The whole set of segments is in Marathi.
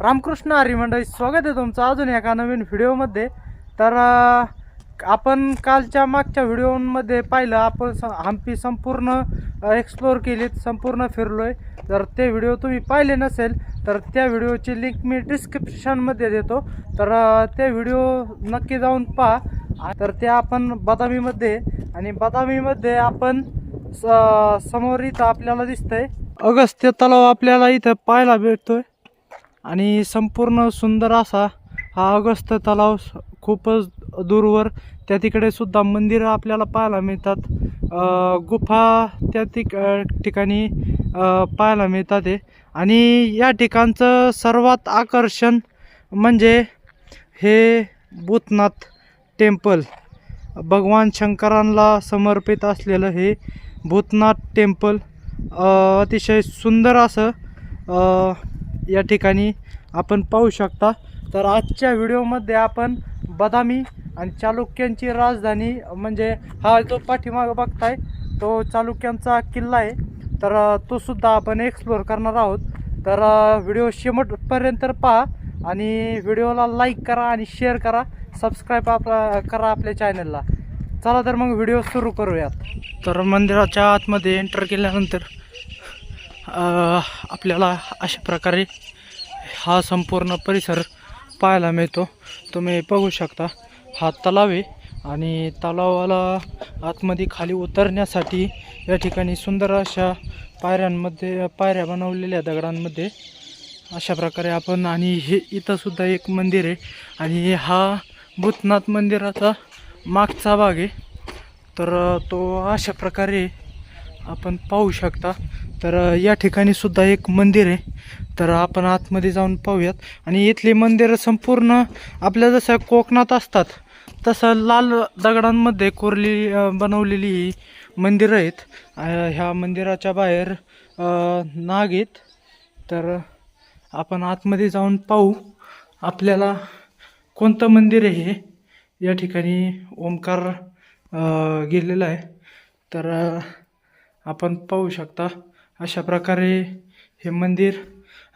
रामकृष्ण हरी मंडळी, स्वागत आहे तुमचं अजून एका नवीन व्हिडिओमध्ये। तर आपण कालच्या मागच्या व्हिडिओमध्ये पाहिलं, आपण हम्पी संपूर्ण एक्सप्लोर केलीत, संपूर्ण फिरलोय। जर ते व्हिडिओ तुम्ही पाहिले नसेल तर त्या व्हिडिओची लिंक मी डिस्क्रिप्शनमध्ये देतो, तर ते व्हिडिओ नक्की जाऊन पहा। तर ते आपण बदामीमध्ये, आणि बदामीमध्ये आपण समोर इथं आपल्याला दिसतंय अगस्त्य तलाव आपल्याला इथं पाहायला भेटतोय। आणि संपूर्ण सुंदर असा हा अगस्त्य तलाव, खूपच दूरवर त्या तिकडे सुद्धा मंदिरं आपल्याला पाहायला मिळतात, गुफा त्या ठिकाणी पाहायला मिळतात। आणि या ठिकाणचं सर्वात आकर्षण म्हणजे हे भूतनाथ टेम्पल, भगवान शंकरांना समर्पित असलेलं हे भूतनाथ टेम्पल अतिशय सुंदर असं या ठिकाणी आपण पाहू शकता। तर आजच्या व्हिडिओमध्ये आपण बदामी आणि चालुक्यांची राजधानी, म्हणजे हा जो पाठीमागे बघताय तो चालुक्यांचा किल्ला आहे, तर तो सुद्धा आपण एक्सप्लोर करणार आहोत। तर व्हिडिओ शेवटपर्यंत पहा आणि व्हिडिओला लाईक करा आणि शेअर करा, सबस्क्राईब करा आपल्या चॅनलला। चला तर मग व्हिडिओ सुरू करूयात। तर मंदिराच्या आतमध्ये एंटर केल्यानंतर आपल्याला अशा प्रकारे हा संपूर्ण परिसर पाहायला मिळतो। तुम्ही बघू शकता हा तलाव आहे, आणि तलावाला आतमध्ये खाली उतरण्यासाठी या ठिकाणी सुंदर अशा पायऱ्या बनवलेल्या दगडांमध्ये अशा प्रकारे आपण, आणि हे इथं सुद्धा एक मंदिर आहे, आणि हा भूतनाथ मंदिराचा मागचा भाग आहे। तर तो अशा प्रकारे आपण पाहू शकता। तर या ठिकाणी सुद्धा एक मंदिर आहे, तर आपण आतमध्ये जाऊन पाहूयात। आणि इथली मंदिरं संपूर्ण आपल्या जसं कोकणात असतात तसं लाल दगडांमध्ये बनवलेली ही मंदिरं आहेत। ह्या मंदिराच्या बाहेर नाग आहेत, तर आपण आतमध्ये जाऊन पाहू आपल्याला कोणतं मंदिर आहे हे। या ठिकाणी ओंकार गेलेला आहे, तर आपण पाहू शकता अशा प्रकारे हे मंदिर।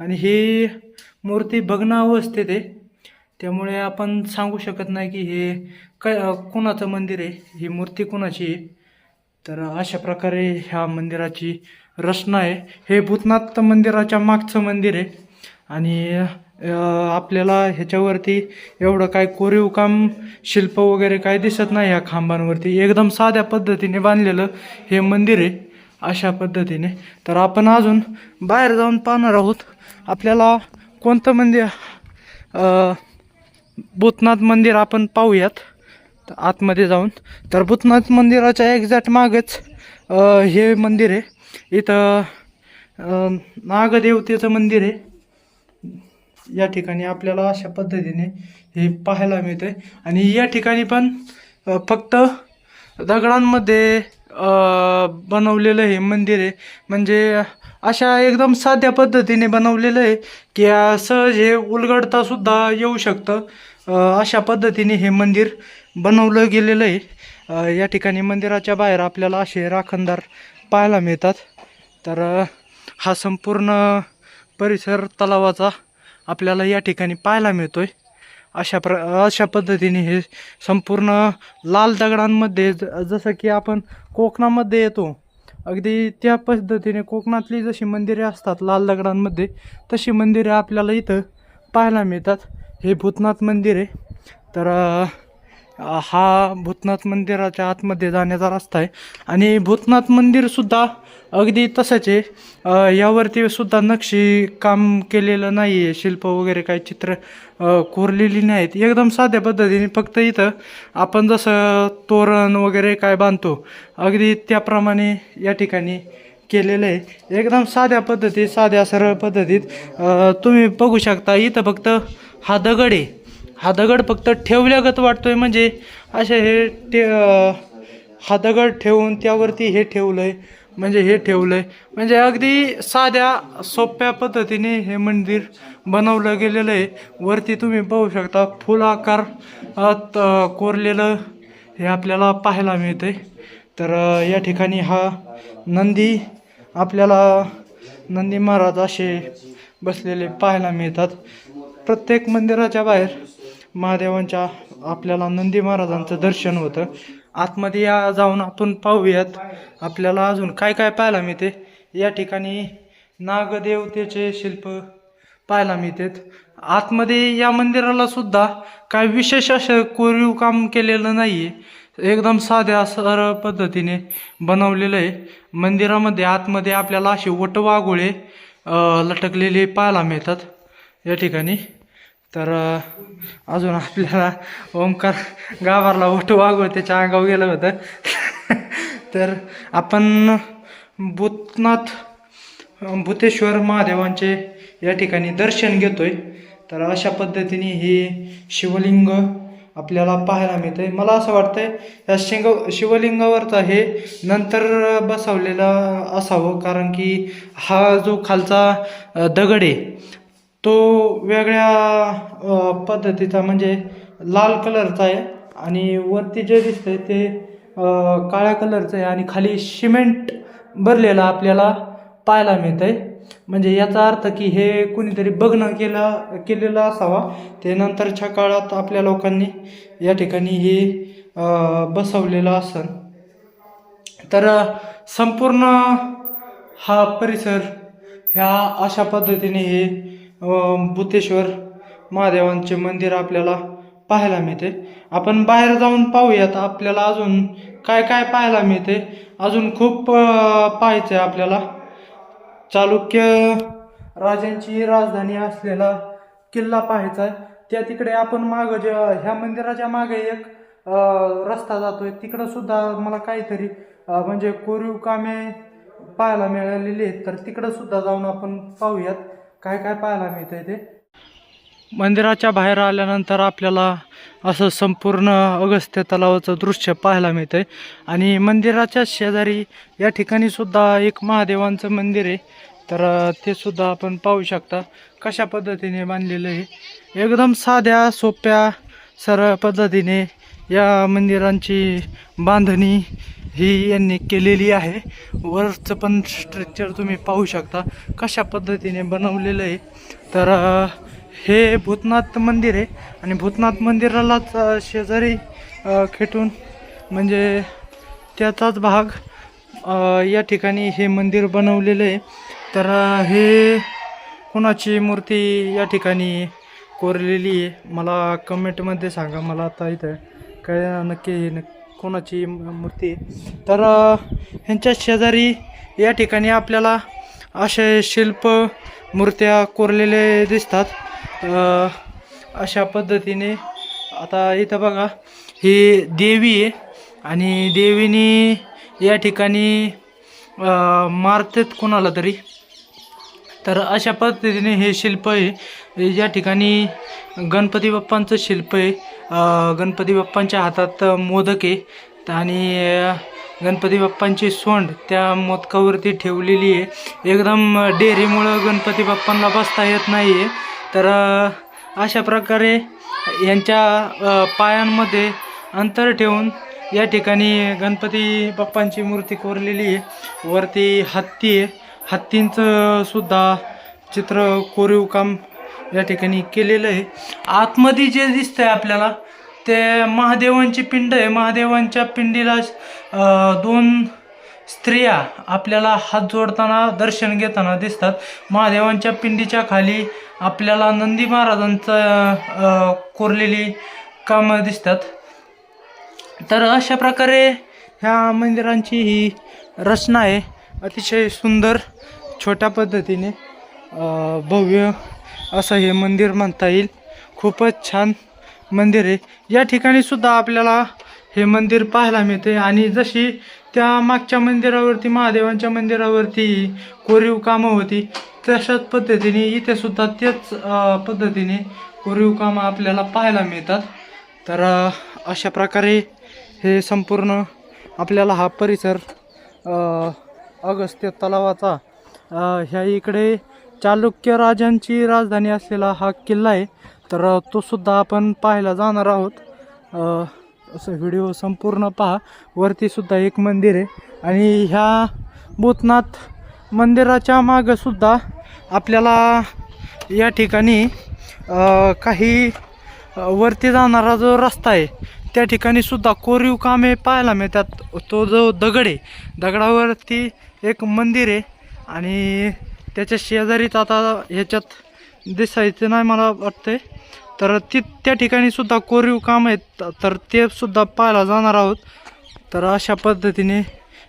आणि ही मूर्ती भग्न अवस्थेत आहे, त्यामुळे आपण सांगू शकत नाही की हे कोणाचं मंदिर आहे, ही मूर्ती कोणाची आहे। तर अशा प्रकारे ह्या मंदिराची रचना आहे। हे भूतनाथ मंदिराच्या मागचं मंदिर आहे, आणि आपल्याला ह्याच्यावरती एवढं काय कोरीव काम शिल्प वगैरे काय दिसत नाही ह्या खांबांवरती, एकदम साध्या पद्धतीने बांधलेलं हे मंदिर आहे अशा पद्धतीने। तर आपण अजून बाहेर जाऊन पाहणार आहोत आपल्याला कोणतं मंदिर, भूतनाथ मंदिर आपण पाहूयात आतमध्ये जाऊन। तर भूतनाथ मंदिराच्या एक्झॅक्ट मागच हे मंदिर आहे। इथं नागदेवतेचं मंदिर आहे। या ठिकाणी आपल्याला अशा पद्धतीने हे पाहायला मिळते, आणि या ठिकाणी पण फक्त दगडांमध्ये बनवलेलं हे मंदिर आहे, म्हणजे अशा एकदम साध्या पद्धतीने बनवलेलं आहे की सहज हे उलगडता सुद्धा येऊ शकतं, अशा पद्धतीने हे मंदिर बनवलं गेलेलं आहे। या ठिकाणी मंदिराच्या बाहेर आपल्याला असे राखणदार पाहायला मिळतात। तर हा संपूर्ण परिसर तलावाचा आपल्याला या ठिकाणी पाहायला मिळतोय। अशा पद्धतीने हे संपूर्ण लाल दगडांमध्ये, जसं की आपण कोकणामध्ये येतो अगदी त्या पद्धतीने कोकणातली जशी मंदिरे असतात लाल दगडांमध्ये, तशी मंदिरे आपल्याला इथं पाहायला मिळतात। हे भूतनाथ मंदिर आहे। तर हा भूतनाथ मंदिराच्या आतमध्ये जाण्याचा रस्ता आहे, आणि भूतनाथ मंदिरसुद्धा अगदी तसंच आहे। यावरती सुद्धा नक्षी काम केलेलं नाही आहे, शिल्प वगैरे काही चित्र कोरलेली नाहीत, एकदम साध्या पद्धतीने फक्त इथं आपण जसं तोरण वगैरे काय बांधतो अगदी त्याप्रमाणे या ठिकाणी केलेलं आहे, एकदम साध्या पद्धतीत, साध्या सरळ पद्धतीत। तुम्ही बघू शकता इथं फक्त हा दगड आहे, हा दगड फक्त ठेवल्यागत वाटतोय, म्हणजे असे हे हा दगड ठेवून त्यावरती हे ठेवलंय, म्हणजे हे ठेवलंय, म्हणजे अगदी साध्या सोप्या पद्धतीने हे मंदिर बनवलं गेलेलं आहे। वरती तुम्ही पाहू शकता फुल आकार कोरलेलं हे आपल्याला पाहायला मिळतंय। तर या ठिकाणी हा नंदी आपल्याला, नंदी महाराज असे बसलेले पाहायला मिळतात। प्रत्येक मंदिराच्या बाहेर महादेवांच्या आपल्याला नंदी महाराजांचं दर्शन होतं. आतमध्ये जाऊन आपण पाहूयात आपल्याला अजून काय काय पाहायला मिळते. या ठिकाणी नागदेवतेचे शिल्प पाहायला मिळतात. आतमध्ये या मंदिराला सुद्धा काय विशेष असं कोरीव काम केलेलं नाहीये, एकदम साध्या सरळ पद्धतीने बनवलेलं आहे. मंदिरामध्ये आतमध्ये आपल्याला असे वटवाघुळे लटकलेले पाहायला मिळतात या ठिकाणी. तर अजून आपल्याला ओंकार गावाला वटवाघूळ त्याच्या अंगावर गेलं होतं. तर आपण भूतेश्वर महादेवांचे या ठिकाणी दर्शन घेतोय. तर अशा पद्धतीने हे शिवलिंग आपल्याला पाहायला मिळतंय. मला असं वाटतंय या शिवलिंगावरचा हे नंतर बसवलेलं असावं, कारण की हा जो खालचा दगड आहे तो वेगळ्या पद्धतीचा म्हणजे लाल कलरचा आहे आणि वरती जे दिसतंय ते काळ्या कलरचं आहे आणि खाली सिमेंट भरलेलं आपल्याला पाहायला मिळतंय. म्हणजे याचा अर्थ की हे कुणीतरी बघणं केलेलं असावा. ते नंतरच्या काळात आपल्या लोकांनी या ठिकाणी हे बसवलेलं असन. तर संपूर्ण हा परिसर ह्या अशा पद्धतीने हे भूतेश्वर महादेवांचे मंदिर आपल्याला पाहायला मिळते. आपण बाहेर जाऊन पाहूयात आपल्याला अजून काय काय पाहायला मिळते. अजून खूप पाहायचं आहे आपल्याला. चालुक्य राजांची राजधानी असलेला किल्ला पाहायचा आहे. त्या तिकडे आपण ह्या मंदिराच्या मागे एक रस्ता जातोय, तिकडं सुद्धा मला काहीतरी म्हणजे कोरीव कामे पाहायला मिळालेली आहेत. तर तिकडं सुद्धा जाऊन आपण पाहूयात काय काय पाहायला मिळतंय ते. मंदिराच्या बाहेर आल्यानंतर आपल्याला असं संपूर्ण अगस्त्य तलावाचं दृश्य पाहायला मिळतंय आणि मंदिराच्या शेजारी या ठिकाणी सुद्धा एक महादेवांचं मंदिर आहे. तर ते सुद्धा आपण पाहू शकता कशा पद्धतीने बांधलेलं आहे. एकदम साध्या सोप्या सरळ पद्धतीने या मंदिरांची बांधणी ही यांनी केलेली आहे. वरचं पण स्ट्रक्चर तुम्ही पाहू शकता कशा पद्धतीने बनवलेलं आहे. तर हे भूतनाथ मंदिर आहे आणि भूतनाथ मंदिरालाच शेजारी खेटून म्हणजे त्याचाच भाग या ठिकाणी हे मंदिर बनवलेलं आहे. तर हे कोणाची मूर्ती या ठिकाणी कोरलेली आहे मला कमेंटमध्ये सांगा. मला आता इथं काय नक्की हे कोणाची मूर्ती आहे. तर ह्यांच्या शेजारी या ठिकाणी आपल्याला असे शिल्प मूर्त्या कोरलेले दिसतात. अशा पद्धतीने आता इथं बघा ही देवी आहे आणि देवीने या ठिकाणी मारतात कोणाला तरी. तर अशा पद्धतीने हे शिल्प आहे. या ठिकाणी गणपती बाप्पांचं शिल्प आहे. गणपती बाप्पांच्या हातात मोदक आहे आणि गणपती बाप्पांची सोंड त्या मोदकावरती ठेवलेली आहे. एकदम डेअरीमुळं गणपती बाप्पांना बसता येत नाही आहे. तर अशा प्रकारे यांच्या पायांमध्ये अंतर ठेवून या ठिकाणी गणपती बाप्पांची मूर्ती कोरलेली आहे. वरती हत्ती आहे, हत्तींचं सुद्धा चित्र कोरीव काम या ठिकाणी केलेलं आहे. आतमध्ये जे दिसतंय आपल्याला ते महादेवांची पिंड आहे. महादेवांच्या पिंडीला दोन स्त्रिया आपल्याला हात जोडताना दर्शन घेताना दिसतात. महादेवांच्या पिंडीच्या खाली आपल्याला नंदी महाराजांचं कोरलेली कामं दिसतात. तर अशा प्रकारे ह्या मंदिरांची ही रचना आहे. अतिशय सुंदर छोट्या पद्धतीने भव्य असं हे मंदिर म्हणता येईल. खूपच छान मंदिर आहे. या ठिकाणी सुद्धा आपल्याला हे मंदिर पाहायला मिळते आणि जशी त्या मागच्या मंदिरावरती महादेवांच्या मंदिरावरती कोरीव कामं होती तशाच पद्धतीने इथे सुद्धा त्याच पद्धतीने कोरीव कामं आपल्याला पाहायला मिळतात. तर अशा प्रकारे हे संपूर्ण आपल्याला हा परिसर अगस्त्य तलावाचा ह्या इकडे चालुक्य राजांची राजधानी असलेला हा किल्ला आहे. तर तो सुद्धा आपण पाहायला जाणार आहोत. असं व्हिडिओ संपूर्ण पहा. वरती सुद्धा एक मंदिर आहे आणि ह्या भूतनाथ मंदिराच्या मागं सुद्धा आपल्याला या ठिकाणी काही वरती जाणारा जो रस्ता आहे त्या ठिकाणी सुद्धा कोरीव कामे पाहायला मिळतात. तो जो दगड आहे दगडावरती एक मंदिर आहे आणि त्याच्या शेजारीच आता ह्याच्यात दिसायचं नाही मला वाटतंय, तर त्या ठिकाणी सुद्धा कोरीव काम आहेत, तर ते सुद्धा पाहायला जाणार आहोत. तर अशा पद्धतीने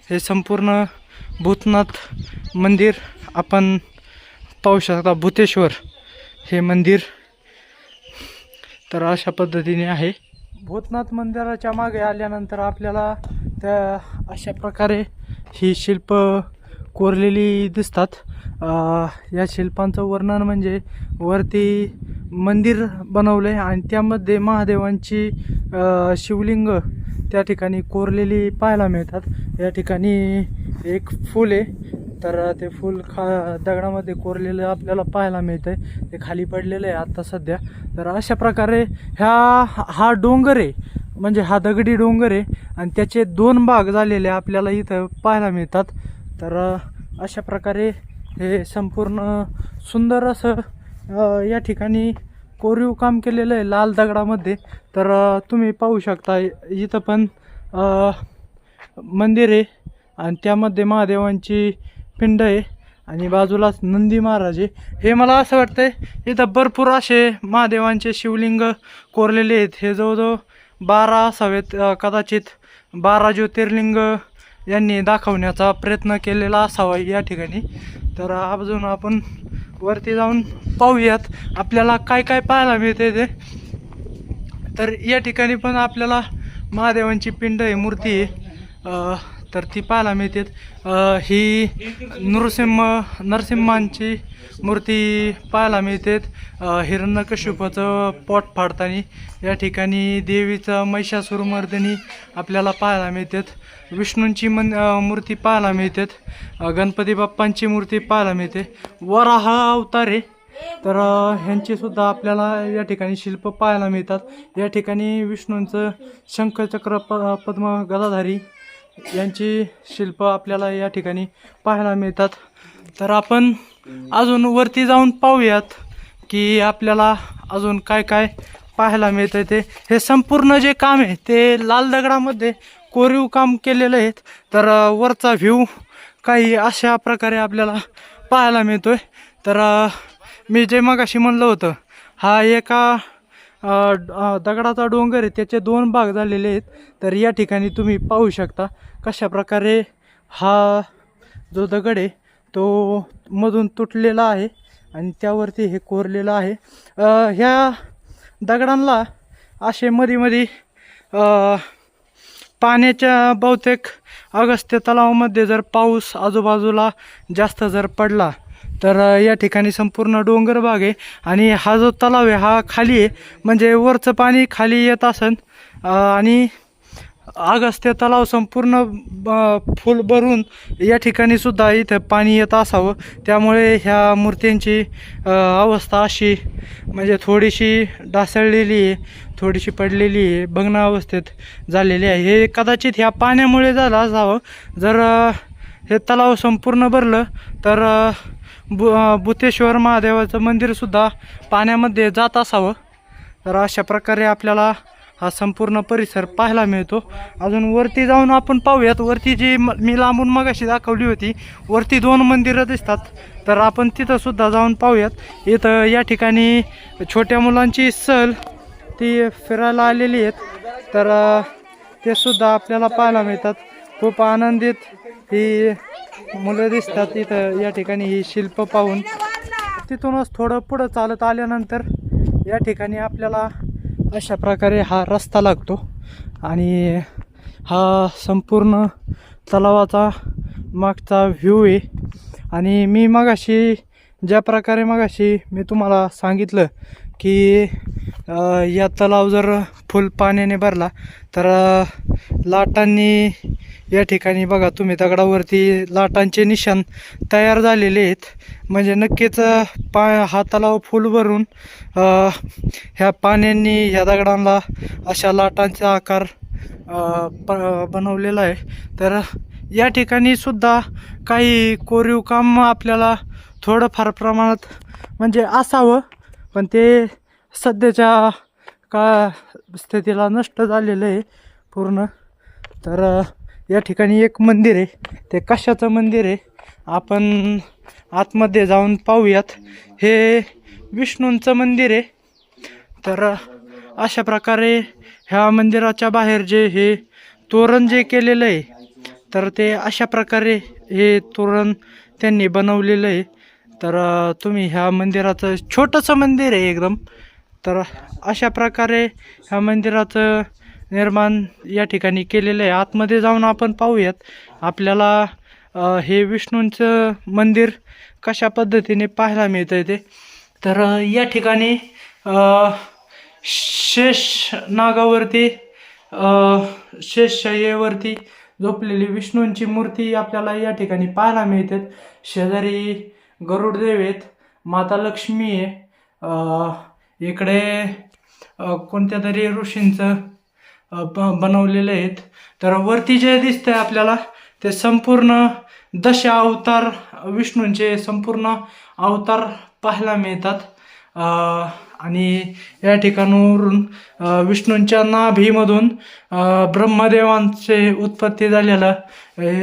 हे संपूर्ण भूतनाथ मंदिर आपण पाहू शकता. भूतेश्वर हे मंदिर तर अशा पद्धतीने आहे. भूतनाथ मंदिराच्या मागे आल्यानंतर आपल्याला त्या अशा प्रकारे ही शिल्प कोरलेली दिसतात. या शिल्पांचं वर्णन म्हणजे वरती मंदिर बनवलं आहे आणि त्यामध्ये महादेवांची शिवलिंग त्या ठिकाणी कोरलेली पाहायला मिळतात. या ठिकाणी एक फूल आहे, तर ते फूल दगडामध्ये कोरलेलं आपल्याला पाहायला मिळतं आहे. ते खाली पडलेलं आहे आता सध्या. तर अशा प्रकारे हा डोंगर आहे, म्हणजे हा दगडी डोंगर आहे आणि त्याचे 2 भाग झालेले आपल्याला इथं पाहायला मिळतात. तर अशा प्रकारे हे संपूर्ण सुंदर असं या ठिकाणी कोरीव काम केलेलं आहे लाल दगडामध्ये. तर तुम्ही पाहू शकता इथं पण मंदिर आहे आणि त्यामध्ये महादेवांची पिंड आहे आणि बाजूलाच नंदी महाराज आहे. हे मला असं वाटतंय इथं भरपूर असे महादेवांचे शिवलिंग कोरलेले आहेत. हे जवळजवळ 12 असावेत, कदाचित 12 ज्योतिर्लिंग यांनी दाखवण्याचा प्रयत्न केलेला असावा या ठिकाणी. तर अजून आपण वरती जाऊन पाहूयात आपल्याला काय काय पाहायला मिळते ते. तर या ठिकाणी पण आपल्याला महादेवांची पिंड आहे, मूर्ती आहे, तर ती पाहायला मिळते. ही नरसिंहांची मूर्ती पाहायला मिळते. हिरण्यकशिपूचं पोट फाडताना या ठिकाणी देवीचं महिषासुरमर्दिनी आपल्याला पाहायला मिळते. विष्णूंची मूर्ती पाहायला मिळते. गणपती बाप्पांची मूर्ती पाहायला मिळते. वराह अवतार आहे, तर ह्यांची सुद्धा आपल्याला या ठिकाणी शिल्प पाहायला मिळतात. या ठिकाणी विष्णूंचं शंखचक्र पद्म गदाधारी यांची शिल्प आपल्याला या ठिकाणी पाहायला मिळतात. तर आपण अजून वरती जाऊन पाहूयात की आपल्याला अजून काय काय पाहायला मिळतं ते. हे संपूर्ण जे काम आहे ते लाल दगडामध्ये कोरीव काम केलेलं आहे. तर वरचा व्ह्यू काही अशा प्रकारे आपल्याला पाहायला मिळतोय. तर मी जे मगाशी म्हणलं होतं हा एका दगडाचा डोंगर आहे, त्याचे 2 भाग झालेले आहेत. तर या ठिकाणी तुम्ही पाहू शकता कशा प्रकारे हा जो दगड आहे तो मधून तुटलेला आहे आणि त्यावरती हे कोरलेलं आहे. ह्या दगडांना असे मध्ये पाण्याच्या बहुतेक अगस्त्य तलावामध्ये जर पाऊस आजूबाजूला जास्त जर पडला तर या ठिकाणी संपूर्ण डोंगर भाग आहे आणि हा जो तलाव आहे हा खाली आहे, म्हणजे वरचं पाणी खाली येत असन आणि अगस्त्य तलाव संपूर्ण फुल भरून या ठिकाणी सुद्धा इथं पाणी येत असावं. त्यामुळे ह्या मूर्त्यांची अवस्था अशी म्हणजे थोडीशी ढासळलेली आहे, थोडीशी पडलेली आहे, भग्न अवस्थेत झालेली आहे. हे कदाचित ह्या पाण्यामुळे झालं असावं. जर हे तलाव संपूर्ण भरलं तर भूतेश्वर महादेवाचं मंदिरसुद्धा पाण्यामध्ये जात असावं. तर अशा प्रकारे आपल्याला हा संपूर्ण परिसर पाहायला मिळतो. अजून वरती जाऊन आपण पाहूयात. वरती जी मी लांबून मगाशी दाखवली होती, वरती 2 मंदिरं दिसतात, तर आपण तिथंसुद्धा जाऊन पाहूयात. इथं या ठिकाणी छोट्या मुलांची सहल ती फिरायला आलेली आहेत, तर ते सुद्धा आपल्याला पाहायला मिळतात. खूप आनंदित ही मुलं दिसतात इथं या ठिकाणी ही शिल्प पाहून. तिथूनच थोडं पुढं चालत आल्यानंतर या ठिकाणी आपल्याला अशा प्रकारे हा रस्ता लागतो आणि हा संपूर्ण तलावाचा मागचा व्ह्यू आहे. आणि मी मगाशी ज्या प्रकारे मी तुम्हाला सांगितलं की या तलाव जर फुल पाण्याने भरला तर लाटांनी या ठिकाणी बघा तुम्ही दगडावरती लाटांचे निशाण तयार झालेले आहेत. म्हणजे नक्कीच हा तलाव फुल भरून ह्या पाण्यांनी ह्या दगडांना अशा लाटांचा आकार बनवलेला आहे. तर या ठिकाणी सुद्धा काही कोरीव काम आपल्याला थोडंफार प्रमाणात म्हणजे असावं, पण ते सध्याच्या का स्थितीला नष्ट झालेलं आहे पूर्ण. तर या ठिकाणी एक मंदिर आहे, ते कशाचं मंदिर आहे आपण आतमध्ये जाऊन पाहूयात. हे विष्णूंचं मंदिर आहे. तर अशा प्रकारे ह्या मंदिराच्या बाहेर जे हे तोरण जे केलेलं आहे, तर ते अशा प्रकारे हे तोरण त्यांनी बनवलेलं आहे. तर तुम्ही ह्या मंदिराचं छोटंसं मंदिर आहे एकदम. तर अशा प्रकारे ह्या मंदिराचं निर्माण या ठिकाणी केलेलं आहे. आतमध्ये जाऊन आपण पाहूयात. आपल्याला हे विष्णूंचं मंदिर कशा पद्धतीने पाहायला मिळतं ते. तर या ठिकाणी शेष नागावरती शेषशय्येवरती झोपलेली विष्णूंची मूर्ती आपल्याला या ठिकाणी पाहायला मिळतात. शेजारी गरुडदेव आहेत, माता लक्ष्मी आहे, इकडे कोणत्या तरी ऋषींचं बनवलेलं आहेत. तर वरती जे दिसतंय आपल्याला ते संपूर्ण अवतार विष्णूंचे संपूर्ण अवतार पाहायला मिळतात. आणि या ठिकाणावरून विष्णूंच्या नाभीमधून ब्रह्मदेवांचे उत्पत्ती झालेलं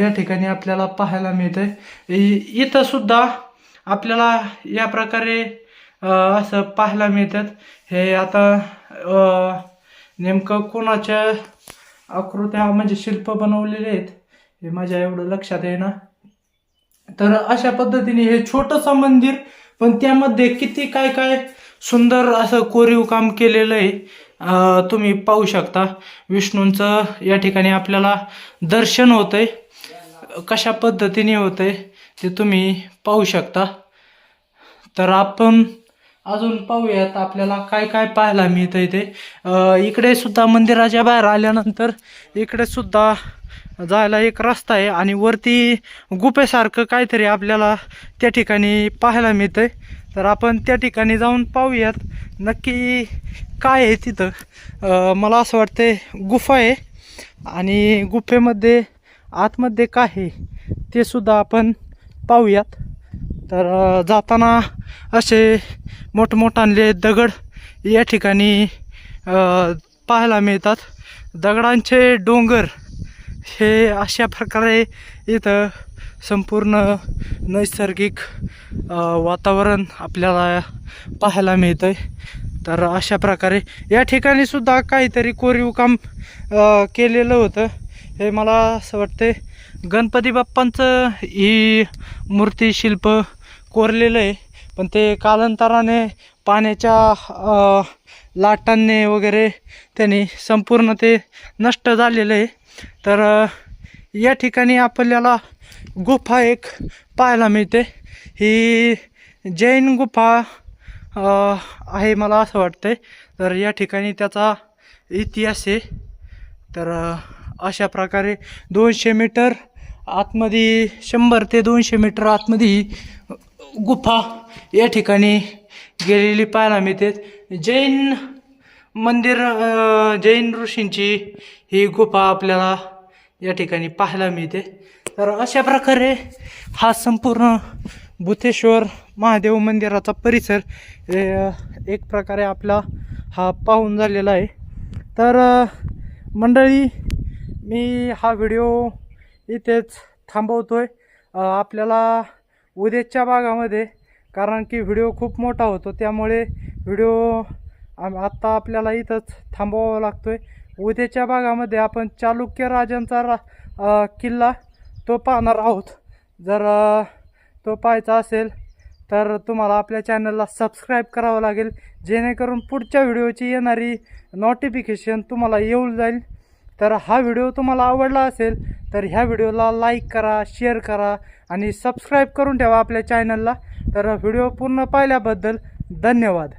या ठिकाणी आपल्याला पाहायला मिळतं. इथं सुद्धा आपल्याला या प्रकारे असं पाहायला मिळतात. हे आता नेमकं कोणाच्या आकृत्या म्हणजे शिल्प बनवलेले आहेत हे माझ्या एवढं लक्षात आहे ना. तर अशा पद्धतीने हे छोटंसं मंदिर, पण त्यामध्ये किती काय काय सुंदर असं कोरीव काम केलेलं आहे. तुम्ही पाहू शकता. विष्णूंचं या ठिकाणी आपल्याला दर्शन होतंय, कशा पद्धतीने होतंय ते तुम्ही पाहू शकता. तर आपण अजून पाहूयात आपल्याला काय काय पाहायला मिळतं इथे. इकडे सुद्धा मंदिराच्या बाहेर आल्यानंतर इकडे सुद्धा जायला एक रस्ता आहे आणि वरती गुफेसारखं काहीतरी आपल्याला त्या ठिकाणी पाहायला मिळतंय. तर आपण त्या ठिकाणी जाऊन पाहूयात नक्की काय आहे तिथं. मला असं वाटतंय गुफा आहे आणि गुफेमध्ये आतमध्ये काय आहे ते सुद्धा आपण पाहूयात. तर जाताना असे मोठमोठाले दगड या ठिकाणी पाहायला मिळतात. दगडांचे डोंगर हे अशा प्रकारे इथं संपूर्ण नैसर्गिक वातावरण आपल्याला पाहायला मिळतं आहे. तर अशा प्रकारे या ठिकाणी सुद्धा काहीतरी कोरीव काम केलेलं होतं. हे मला असं वाटते गणपती बाप्पांचं ही मूर्ती शिल्प कोरलेलं आहे, पण ते कालांतराने पाण्याच्या लाटांनी वगैरे त्यांनी संपूर्ण ते नष्ट झालेलं आहे. तर या ठिकाणी आपल्याला गुफा एक पाहायला मिळते. ही जैन गुफा आहे मला असं वाटतंय. तर या ठिकाणी त्याचा इतिहास आहे. तर अशा प्रकारे 200 मीटर आतमध्ये 100 ते 200 मीटर आतमध्ये ही गुफा या ठिकाणी गेलेली पाहायला मिळते. जैन मंदिर जैन ऋषींची ही गुफा आपल्याला या ठिकाणी पाहायला मिळते. तर अशा प्रकारे हा संपूर्ण भूतेश्वर महादेव मंदिराचा परिसर एक प्रकारे आपला हा पाहून झालेला आहे. तर मंडळी, मी हा व्हिडिओ इथेच थांबवतोय. आपल्याला उद्याच्या भागामध्ये, कारण की व्हिडिओ खूप मोठा होतो त्यामुळे व्हिडिओ आत्ता आपल्याला इथंच थांबवावा लागतोय. उद्याच्या भागामध्ये आपण चालुक्य राजांचा किल्ला तो पाहणार आहोत. जर तो पाहायचा असेल तर तुम्हाला आपल्या चॅनलला सबस्क्राईब करावं लागेल, जेणेकरून पुढच्या व्हिडिओची येणारी नोटिफिकेशन तुम्हाला येऊन जाईल. तर हा व्हिडिओ तुम्हाला आवडला असेल तर ह्या व्हिडिओला लाईक करा, शेअर करा आणि सबस्क्राईब करून ठेवा आपल्या चॅनलला. तर व्हिडिओ पूर्ण पाहिल्याबद्दल धन्यवाद.